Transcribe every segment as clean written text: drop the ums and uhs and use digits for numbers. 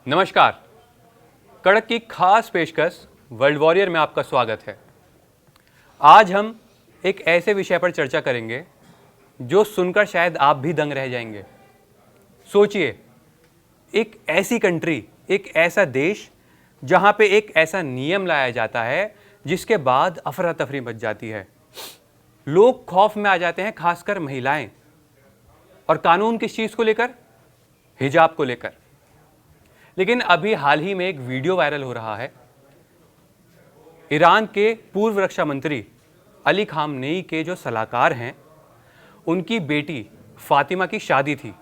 नमस्कार। कड़क की खास पेशकश वर्ल्ड वॉरियर में आपका स्वागत है। आज हम एक ऐसे विषय पर चर्चा करेंगे जो सुनकर शायद आप भी दंग रह जाएंगे। सोचिए, एक ऐसी कंट्री, एक ऐसा देश जहां पे एक ऐसा नियम लाया जाता है जिसके बाद अफरा तफरी मच जाती है। लोग खौफ में आ जाते हैं, खासकर महिलाएं। और कानून किस चीज को लेकर? हिजाब को लेकर। लेकिन अभी हाल ही में एक वीडियो वायरल हो रहा है। ईरान के पूर्व रक्षा मंत्री अली खामनेई के जो सलाहकार हैं, उनकी बेटी फातिमा की शादी थी।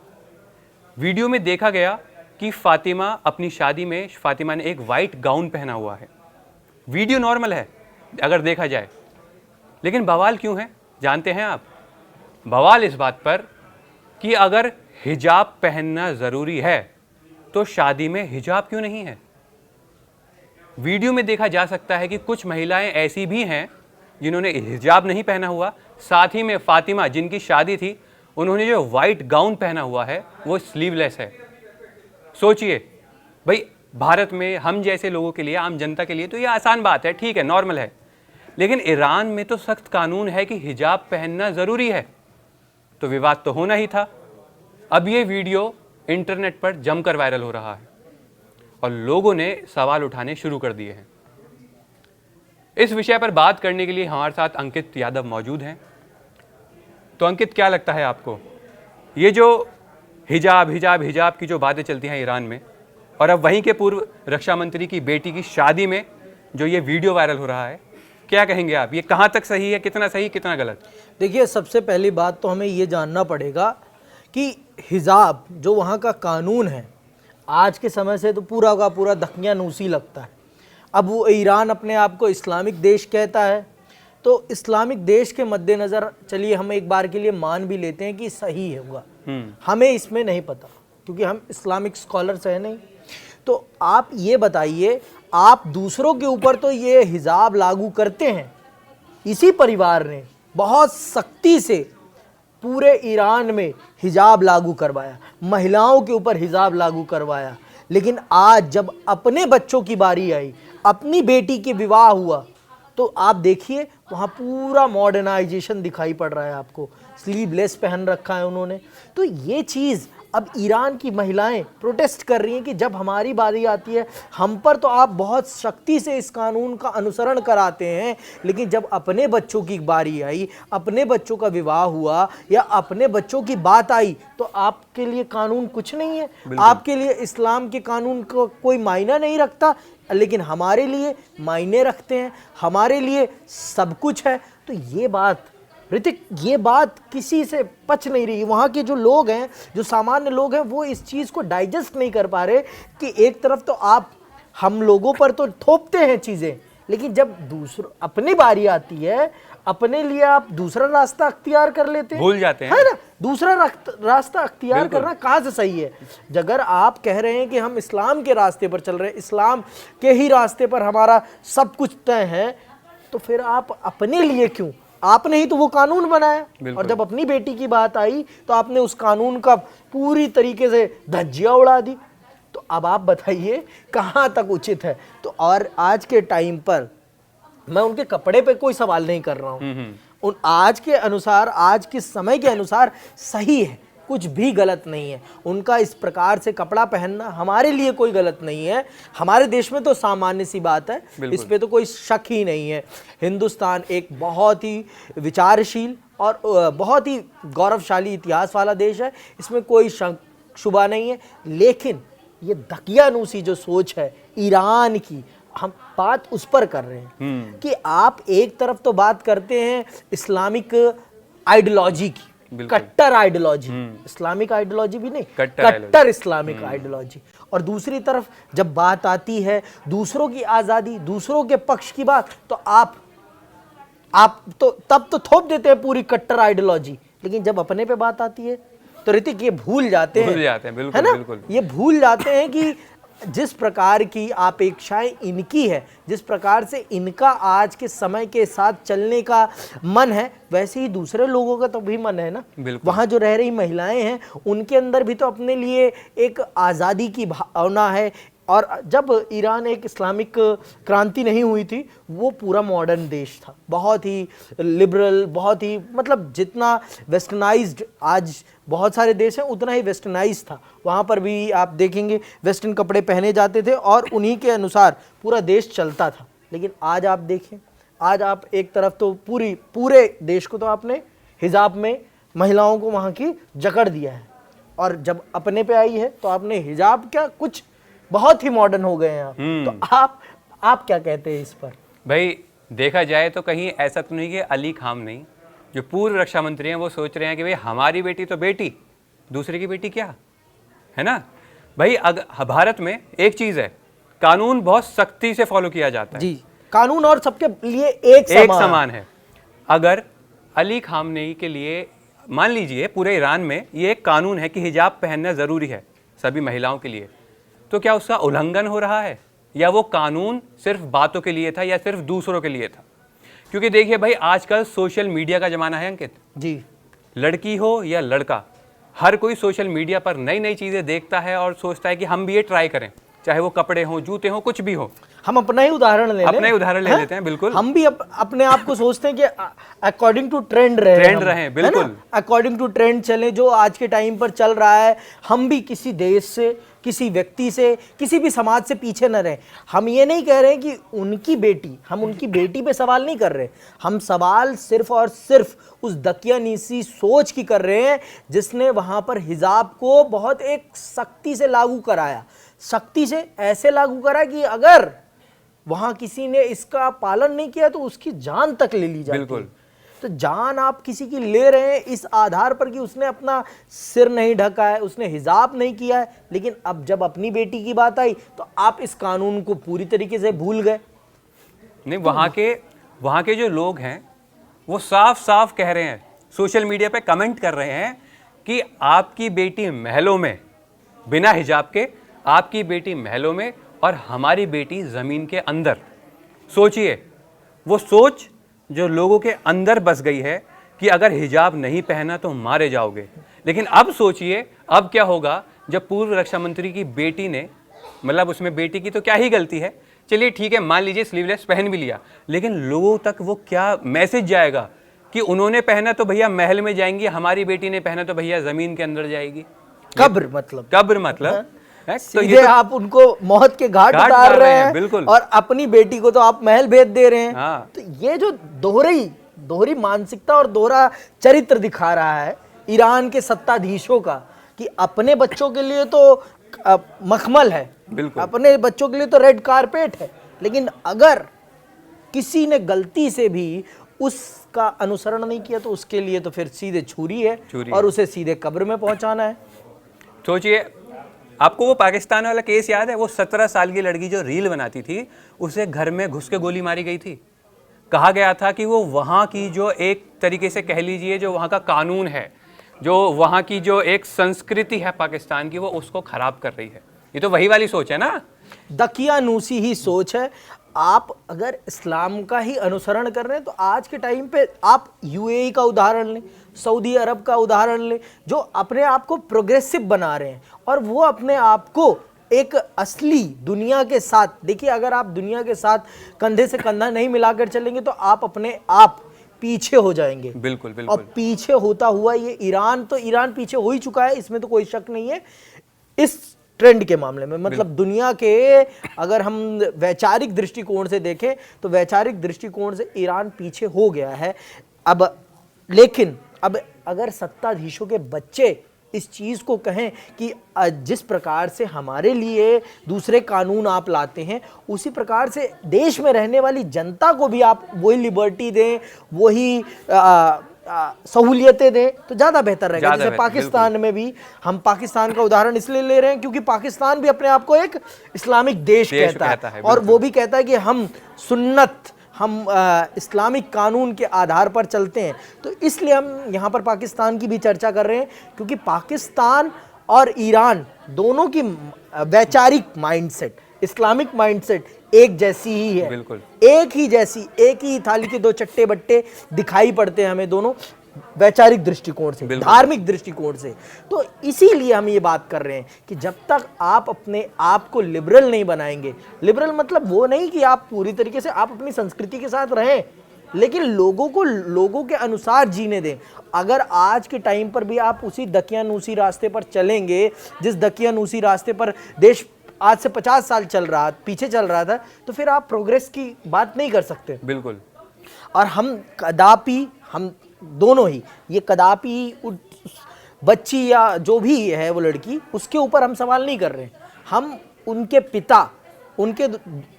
वीडियो में देखा गया कि फातिमा अपनी शादी में फातिमा ने एक वाइट गाउन पहना हुआ है। वीडियो नॉर्मल है अगर देखा जाए, लेकिन बवाल क्यों है जानते हैं आप? बवाल इस बात पर कि अगर हिजाब पहनना ज़रूरी है तो शादी में हिजाब क्यों नहीं है। वीडियो में देखा जा सकता है कि कुछ महिलाएं ऐसी भी हैं जिन्होंने हिजाब नहीं पहना हुआ। साथ ही में फातिमा, जिनकी शादी थी, उन्होंने जो वाइट गाउन पहना हुआ है वो स्लीवलेस है। सोचिए भाई, भारत में हम जैसे लोगों के लिए, आम जनता के लिए तो ये आसान बात है, ठीक है, नॉर्मल है। लेकिन ईरान में तो सख्त कानून है कि हिजाब पहनना ज़रूरी है, तो विवाद तो होना ही था। अब ये वीडियो इंटरनेट पर जमकर वायरल हो रहा है और लोगों ने सवाल उठाने शुरू कर दिए हैं। इस विषय पर बात करने के लिए हमारे साथ अंकित यादव मौजूद हैं। तो अंकित, क्या लगता है आपको, ये जो हिजाब हिजाब हिजाब की जो बातें चलती हैं ईरान में, और अब वहीं के पूर्व रक्षा मंत्री की बेटी की शादी में जो ये वीडियो वायरल हो रहा है, क्या कहेंगे आप? ये कहाँ तक सही है, कितना सही, कितना गलत? देखिए, सबसे पहली बात तो हमें ये जानना पड़ेगा कि हिजाब जो वहाँ का कानून है, आज के समय से तो पूरा का पूरा दकियानूसी लगता है। अब वो ईरान अपने आप को इस्लामिक देश कहता है, तो इस्लामिक देश के मद्देनज़र चलिए हम एक बार के लिए मान भी लेते हैं कि सही होगा। हमें इसमें नहीं पता क्योंकि हम इस्लामिक स्कॉलर्स हैं नहीं। तो आप ये बताइए, आप दूसरों के ऊपर तो ये हिजाब लागू करते हैं, इसी परिवार ने बहुत सख्ती से पूरे ईरान में हिजाब लागू करवाया, महिलाओं के ऊपर हिजाब लागू करवाया। लेकिन आज जब अपने बच्चों की बारी आई, अपनी बेटी के विवाह हुआ, तो आप देखिए वहाँ पूरा मॉडर्नाइजेशन दिखाई पड़ रहा है आपको। स्लीवलेस पहन रखा है उन्होंने। तो ये चीज़ अब ईरान की महिलाएं प्रोटेस्ट कर रही हैं कि जब हमारी बारी आती है, हम पर तो आप बहुत सख्ती से इस कानून का अनुसरण कराते हैं, लेकिन जब अपने बच्चों की बारी आई, अपने बच्चों का विवाह हुआ या अपने बच्चों की बात आई, तो आपके लिए कानून कुछ नहीं है। आपके लिए इस्लाम के कानून को कोई मायना नहीं रखता, लेकिन हमारे लिए मायने रखते हैं, हमारे लिए सब कुछ है। तो ये बात ऋतिक, ये बात किसी से पच नहीं रही। वहाँ के जो लोग हैं, जो सामान्य लोग हैं, वो इस चीज़ को डाइजेस्ट नहीं कर पा रहे कि एक तरफ तो आप हम लोगों पर तो थोपते हैं चीज़ें, लेकिन जब दूसरों अपनी बारी आती है, अपने लिए आप दूसरा रास्ता अख्तियार कर लेते हैं, भूल जाते हैं, है ना। दूसरा रास्ता अख्तियार करना कहाँ से सही है? अगर आप कह रहे हैं कि हम इस्लाम के रास्ते पर चल रहे हैं, इस्लाम के ही रास्ते पर हमारा सब कुछ तय है, तो फिर आप अपने लिए क्यों? आपने ही तो वो कानून बनाया, और जब अपनी बेटी की बात आई तो आपने उस कानून का पूरी तरीके से धज्जियां उड़ा दी। तो अब आप बताइए कहाँ तक उचित है? तो और आज के टाइम पर मैं उनके कपड़े पे कोई सवाल नहीं कर रहा हूँ, उन आज के अनुसार, आज के समय के अनुसार सही है, कुछ भी गलत नहीं है। उनका इस प्रकार से कपड़ा पहनना हमारे लिए कोई गलत नहीं है। हमारे देश में तो सामान्य सी बात है, इस पे तो कोई शक ही नहीं है। हिंदुस्तान एक बहुत ही विचारशील और बहुत ही गौरवशाली इतिहास वाला देश है, इसमें कोई शक शुबा नहीं है। लेकिन ये दकियानूसी जो सोच है ईरान की, हम बात उस पर कर रहे हैं कि आप एक तरफ तो बात करते हैं इस्लामिक आइडियोलॉजी की, कट्टर आइडियोलॉजी, इस्लामिक आइडियोलॉजी भी नहीं, कट्टर इस्लामिक आइडियोलॉजी, और दूसरी तरफ जब बात आती है दूसरों की आज़ादी, दूसरों के पक्ष की बात, तो आप तो तब तो थोप देते हैं पूरी कट्टर आइडियोलॉजी। लेकिन जब अपने पे बात आती है तो ऋतिक ये भूल जाते हैं, बिल्कुल, है ना? बिल्कुल। ये भूल जाते हैं कि जिस प्रकार की अपेक्षाएं इनकी है, जिस प्रकार से इनका आज के समय के साथ चलने का मन है, वैसे ही दूसरे लोगों का तो भी मन है ना। वहाँ जो रह रही महिलाएं हैं उनके अंदर भी तो अपने लिए एक आज़ादी की भावना है। और जब ईरान एक इस्लामिक क्रांति नहीं हुई थी, वो पूरा मॉडर्न देश था, बहुत ही लिबरल, बहुत ही मतलब जितना वेस्टर्नाइज्ड आज बहुत सारे देश हैं उतना ही वेस्टर्नाइज था। वहाँ पर भी आप देखेंगे वेस्टर्न कपड़े पहने जाते थे और उन्हीं के अनुसार पूरा देश चलता था। लेकिन आज आप देखें, आज आप एक तरफ तो पूरे देश को तो आपने हिजाब में महिलाओं को वहाँ की जकड़ दिया है, और जब अपने पे आई है तो आपने हिजाब क्या कुछ बहुत ही मॉडर्न हो गए हैं आप। तो आप क्या कहते हैं इस पर? भाई देखा जाए तो कहीं ऐसा तो नहीं कि अली खामनेई जो पूर्व रक्षा मंत्री हैं वो सोच रहे हैं कि भाई हमारी बेटी तो बेटी, दूसरे की बेटी क्या, है ना। भाई भारत में एक चीज़ है, कानून बहुत सख्ती से फॉलो किया जाता है जी, कानून और सबके लिए एक समान है। अगर अली खामनेई के लिए मान लीजिए पूरे ईरान में ये एक कानून है कि हिजाब पहनना ज़रूरी है सभी महिलाओं के लिए, तो क्या उसका उल्लंघन हो रहा है या वो कानून सिर्फ बातों के लिए था या सिर्फ दूसरों के लिए था? क्योंकि देखिए भाई आजकल सोशल मीडिया का ज़माना है अंकित जी, लड़की हो या लड़का, हर कोई सोशल मीडिया पर नई नई चीज़ें देखता है और सोचता है कि हम भी ये ट्राई करें, चाहे वो कपड़े हों, जूते हों, कुछ भी हो। हम अपना ही उदाहरण ले लेते हैं। बिल्कुल, हम भी अपने आप को सोचते हैं कि अकॉर्डिंग टू ट्रेंड रहे, बिल्कुल अकॉर्डिंग टू ट्रेंड चले, जो आज के टाइम पर चल रहा है। हम भी किसी देश से, किसी व्यक्ति से, किसी भी समाज से पीछे न रहे। हम ये नहीं कह रहे कि उनकी बेटी, हम उनकी बेटी पे सवाल नहीं कर रहे, हम सवाल सिर्फ और सिर्फ उस दकियानूसी सोच की कर रहे हैं जिसने वहाँ पर हिजाब को बहुत एक सख्ती से लागू कराया, सख्ती से ऐसे लागू करा कि अगर वहाँ किसी ने इसका पालन नहीं किया तो उसकी जान तक ले ली जाती। बिल्कुल, तो जान आप किसी की ले रहे हैं इस आधार पर कि उसने अपना सिर नहीं ढका है, उसने हिजाब नहीं किया है। लेकिन अब जब अपनी बेटी की बात आई तो आप इस कानून को पूरी तरीके से भूल गए। नहीं, वहाँ के जो लोग हैं वो साफ साफ कह रहे हैं, सोशल मीडिया पे कमेंट कर रहे हैं कि आपकी बेटी महलों में बिना हिजाब के, आपकी बेटी महलों में और हमारी बेटी ज़मीन के अंदर। सोचिए, वो सोच जो लोगों के अंदर बस गई है कि अगर हिजाब नहीं पहना तो मारे जाओगे। लेकिन अब सोचिए अब क्या होगा जब पूर्व रक्षा मंत्री की बेटी ने, मतलब उसमें बेटी की तो क्या ही गलती है, चलिए ठीक है मान लीजिए स्लीवलेस पहन भी लिया, लेकिन लोगों तक वो क्या मैसेज जाएगा कि उन्होंने पहना तो भैया महल में जाएंगी, हमारी बेटी ने पहना तो भैया ज़मीन के अंदर जाएगी। कब्र मतलब तो ये तो आप उनको मौत के घाट उतार रहे हैं, बिल्कुल, और अपनी बेटी को तो आप महल भेज दे रहे हैं। हाँ। तो ये जो दोहरी मानसिकता और दोहरा चरित्र दिखा रहा है ईरान के सत्ताधीशों का, कि अपने बच्चों के लिए तो मखमल है, बिल्कुल अपने बच्चों के लिए तो रेड कारपेट है, लेकिन अगर किसी ने गलती से भी उसका अनुसरण नहीं किया तो उसके लिए तो फिर सीधे छुरी है और उसे सीधे कब्र में पहुंचाना है। सोचिए, आपको वो पाकिस्तान वाला केस याद है, वो 17 साल की लड़की जो रील बनाती थी, उसे घर में घुस के गोली मारी गई थी। कहा गया था कि वो वहाँ की जो एक तरीके से कह लीजिए जो वहाँ का कानून है, जो वहाँ की जो एक संस्कृति है पाकिस्तान की, वो उसको खराब कर रही है। ये तो वही वाली सोच है ना, दकियानूसी ही सोच है। आप अगर इस्लाम का ही अनुसरण कर रहे हैं तो आज के टाइम पे आप यूएई का उदाहरण लें, सऊदी अरब का उदाहरण लें, जो अपने आप को प्रोग्रेसिव बना रहे हैं और वो अपने आप को एक असली दुनिया के साथ, देखिए अगर आप दुनिया के साथ कंधे से कंधा नहीं मिलाकर चलेंगे तो आप अपने आप पीछे हो जाएंगे। बिल्कुल बिल्कुल। और पीछे होता हुआ ये ईरान पीछे हो ही चुका है, इसमें तो कोई शक नहीं है इस ट्रेंड के मामले में। मतलब दुनिया के अगर हम वैचारिक दृष्टिकोण से देखें तो वैचारिक दृष्टिकोण से ईरान पीछे हो गया है अब। लेकिन अब अगर सत्ताधीशों के बच्चे इस चीज़ को कहें कि जिस प्रकार से हमारे लिए दूसरे कानून आप लाते हैं उसी प्रकार से देश में रहने वाली जनता को भी आप वही लिबर्टी दें, वही सहूलियतें दें तो ज़्यादा बेहतर रहेगा। जैसे पाकिस्तान में भी, हम पाकिस्तान का उदाहरण इसलिए ले रहे हैं क्योंकि पाकिस्तान भी अपने आप को एक इस्लामिक देश कहता है और वो भी कहता है कि हम सुन्नत, हम इस्लामिक कानून के आधार पर चलते हैं। तो इसलिए हम यहाँ पर पाकिस्तान की भी चर्चा कर रहे हैं क्योंकि पाकिस्तान और ईरान दोनों की वैचारिक माइंडसेट, इस्लामिक माइंडसेट एक जैसी ही है, बिल्कुल एक ही जैसी, एक ही थाली के दो चट्टे बट्टे दिखाई पड़ते हैं हमें दोनों वैचारिक दृष्टिकोण से, धार्मिक दृष्टिकोण से। तो इसीलिए हम ये बात कर रहे हैं कि जब तक आप अपने आप को लिबरल नहीं बनाएंगे, लिबरल मतलब वो नहीं कि आप पूरी तरीके से आप अपनी संस्कृति के साथ रहें, लेकिन लोगों को लोगों के अनुसार जीने दें। अगर आज के टाइम पर भी आप उसी दकियानूसी रास्ते पर चलेंगे जिस दकियानूसी रास्ते पर देश आज से 50 साल पीछे चल रहा था, तो फिर आप प्रोग्रेस की बात नहीं कर सकते। बिल्कुल। और हम दोनों ही ये कदापि बच्ची या जो भी है वो लड़की, उसके ऊपर हम सवाल नहीं कर रहे। हम उनके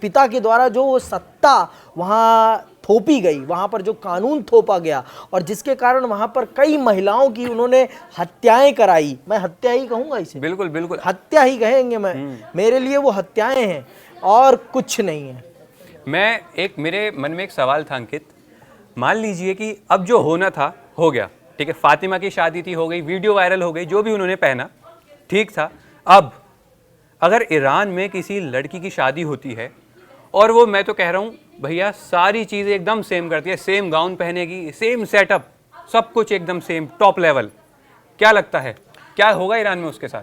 पिता के द्वारा जो वो सत्ता वहाँ थोपी गई, वहाँ पर जो कानून थोपा गया और जिसके कारण वहाँ पर कई महिलाओं की उन्होंने हत्याएं कराई, मैं हत्या ही कहूँगा इसे, बिल्कुल बिल्कुल हत्या ही कहेंगे, मेरे लिए वो हत्याएं हैं और कुछ नहीं है। मेरे मन में एक सवाल था अंकित, मान लीजिए कि अब जो होना था हो गया, ठीक है, फातिमा की शादी थी, हो गई, वीडियो वायरल हो गई, जो भी उन्होंने पहना ठीक था। अब अगर ईरान में किसी लड़की की शादी होती है और वो, मैं तो कह रहा हूँ भैया, सारी चीज़ें एकदम सेम करती है, सेम गाउन पहनेगी, सेम सेटअप, सब कुछ एकदम सेम टॉप लेवल, क्या लगता है क्या होगा ईरान में उसके साथ?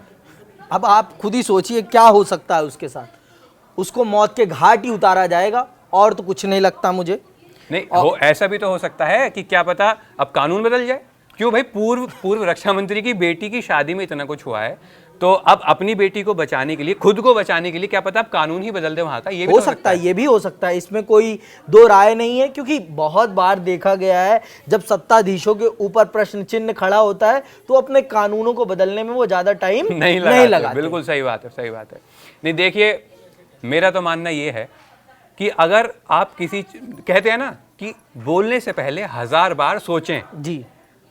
अब आप खुद ही सोचिए क्या हो सकता है उसके साथ। उसको मौत के घाट ही उतारा जाएगा और तो कुछ नहीं लगता मुझे। नहीं हो, ऐसा भी तो हो सकता है कि क्या पता अब कानून बदल जाए। क्यों भाई, पूर्व रक्षा मंत्री की बेटी की शादी में इतना कुछ हुआ है, तो अब अपनी बेटी को बचाने के लिए, खुद को बचाने के लिए, क्या पता अब कानून ही बदल दे वहां का। ये भी हो सकता है, ये भी हो सकता है, इसमें कोई दो राय नहीं है। क्योंकि बहुत बार देखा गया है जब सत्ताधीशों के ऊपर प्रश्न चिन्ह खड़ा होता है तो अपने कानूनों को बदलने में वो ज्यादा टाइम नहीं लगाते। बिल्कुल सही बात है, सही बात है। नहीं देखिए, मेरा तो मानना ये है कि अगर आप कहते हैं ना कि बोलने से पहले 1000 बार सोचें जी,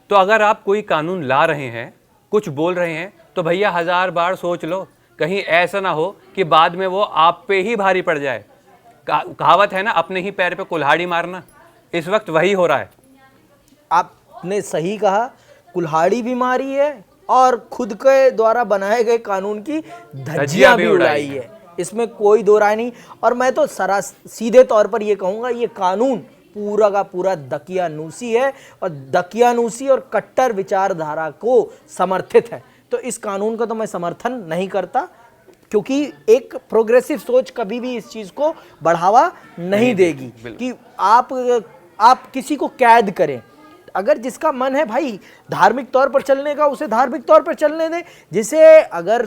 तो अगर आप कोई कानून ला रहे हैं, कुछ बोल रहे हैं, तो भैया 1000 बार सोच लो, कहीं ऐसा ना हो कि बाद में वो आप पे ही भारी पड़ जाए। कहावत है ना, अपने ही पैर पे कुल्हाड़ी मारना, इस वक्त वही हो रहा है। आपने सही कहा, कुल्हाड़ी भी मारी है और खुद के द्वारा बनाए गए कानून की धज्जियां भी उड़ाई है, इसमें कोई दो राय नहीं। और मैं तो सीधे तौर पर ये कहूँगा, ये कानून पूरा का पूरा दकियानूसी है और दकियानूसी और कट्टर विचारधारा को समर्थित है। तो इस कानून का तो मैं समर्थन नहीं करता, क्योंकि एक प्रोग्रेसिव सोच कभी भी इस चीज़ को बढ़ावा नहीं देगी कि आप किसी को कैद करें। अगर जिसका मन है भाई धार्मिक तौर पर चलने का, उसे धार्मिक तौर पर चलने दें। जिसे अगर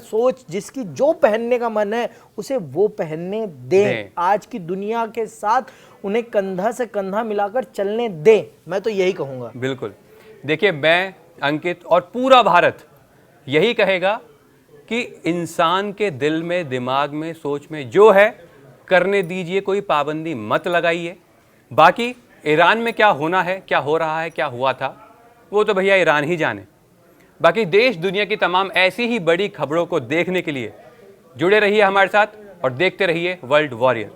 जिसकी जो पहनने का मन है उसे वो पहनने दें। आज की दुनिया के साथ उन्हें कंधा से कंधा मिलाकर चलने दें, मैं तो यही कहूँगा। बिल्कुल। देखिए, मैं, अंकित और पूरा भारत यही कहेगा कि इंसान के दिल में, दिमाग में, सोच में जो है करने दीजिए, कोई पाबंदी मत लगाइए। बाकी ईरान में क्या होना है, क्या हो रहा है, क्या हुआ था, वो तो भैया ईरान ही जाने। बाकी देश दुनिया की तमाम ऐसी ही बड़ी खबरों को देखने के लिए जुड़े रहिए हमारे साथ और देखते रहिए वर्ल्ड वॉरियर।